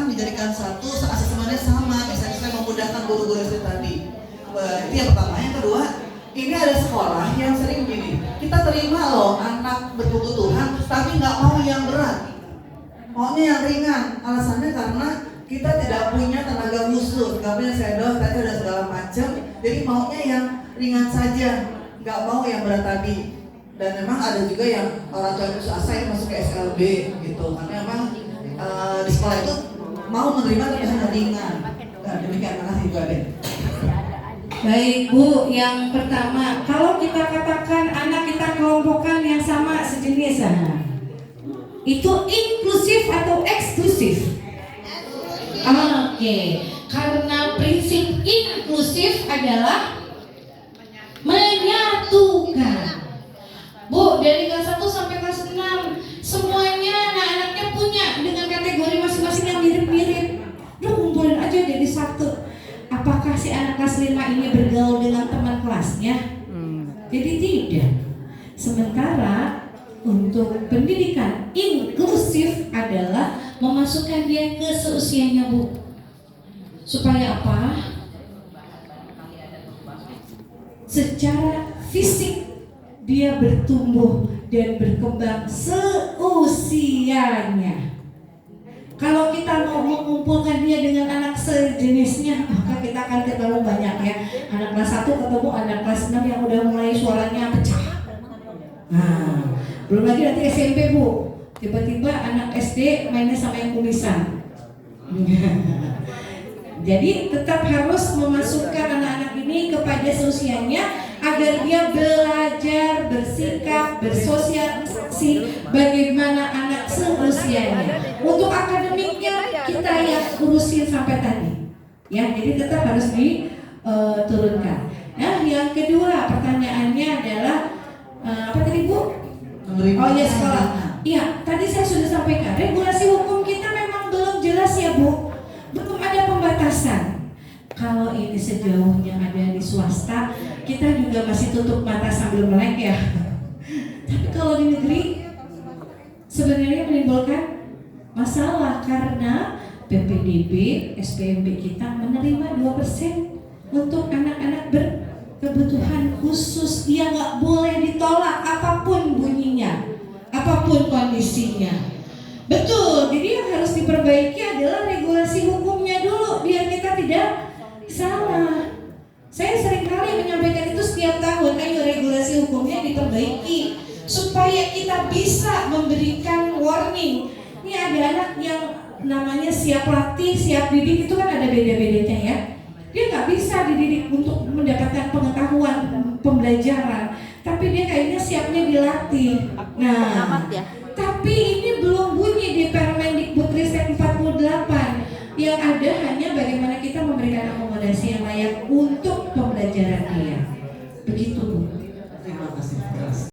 orang dijadikan satu, asesmennya sama. Misalnya saya memudahkan guru-guru SD tadi. Itu yang pertama. Yang kedua, ini ada sekolah yang sering gini, kita terima loh anak berkebutuhan, tapi nggak mau yang berat, maunya yang ringan. Alasannya karena kita tidak punya tenaga khusus, nggak punya shadow, tadi ada segala macam. Jadi maunya yang ringan saja, nggak mau yang berat tadi. Dan memang ada juga yang orang tua putus asa yang masuk ke SLB gitu, karena memang di sekolah itu mau menerima tapi hanya ringan. Nah, demikian, makasih Bu Ade. Baik Bu, yang pertama, kalau kita katakan anak kita kelompokkan yang sama sejenis, itu inklusif atau eksklusif? Oke, karena prinsip inklusif adalah menyatukan. Bu, dari kelas 1 sampai kelas 6 semuanya anak-anaknya punya dengan kategori masing-masing yang mirip-mirip. Udah kumpulin aja jadi satu. Apakah si anak kelas 5 ini bergaul dengan teman kelasnya? Jadi tidak. Sementara untuk pendidikan inklusif adalah memasukkan dia ke seusianya Bu. Supaya apa? Secara fisik dia bertumbuh dan berkembang seusianya. Kalau kita mau mengumpulkan dia dengan anak sejenisnya, maka kita akan ketemu banyak ya. Anak kelas 1 ketemu anak kelas 6 yang udah mulai suaranya pecah. Nah, belum lagi nanti SMP Bu. Tiba-tiba anak SD mainnya sama yang kumisan. Jadi tetap harus memasukkan anak-anak ini kepada seusianya agar dia belajar bersikap, bersosialisasi bagaimana anak seusianya. Untuk akademiknya kita yang urusin sampai tadi. Ya, jadi tetap harus diturunkan. Nah, yang kedua pertanyaannya adalah apa tadi Bu? Oh ya, sekolah. Iya, tadi saya sudah sampaikan regulasi hukum kita memang belum jelas ya Bu. Belum ada pembatasan. Kalau ini sejauhnya ada di swasta, kita juga masih tutup mata sambil melek ya. Tapi kalau di negeri sebenarnya menimbulkan masalah karena PPDB, SPMB kita menerima 2% untuk anak-anak berkebutuhan khusus. Dia nggak boleh ditolak apapun bunyinya, apapun kondisinya. Betul, jadi yang harus diperbaiki adalah regulasi hukumnya dulu biar kita tidak salah. Saya seringkali menyampaikan itu setiap tahun, ayo regulasi hukumnya diperbaiki supaya kita bisa memberikan warning. Ini ada anak yang namanya siap latih, siap didik, itu kan ada beda-bedanya ya. Dia nggak bisa dididik untuk mendapatkan pengetahuan pembelajaran, tapi dia kayaknya siapnya dilatih. Nah, tapi ini belum bunyi di Permendikbudristek 48. Yang ada hanya bagaimana kita memberikan akomodasi yang layak untuk pembelajaran dia. Begitu Bu. Terima kasih.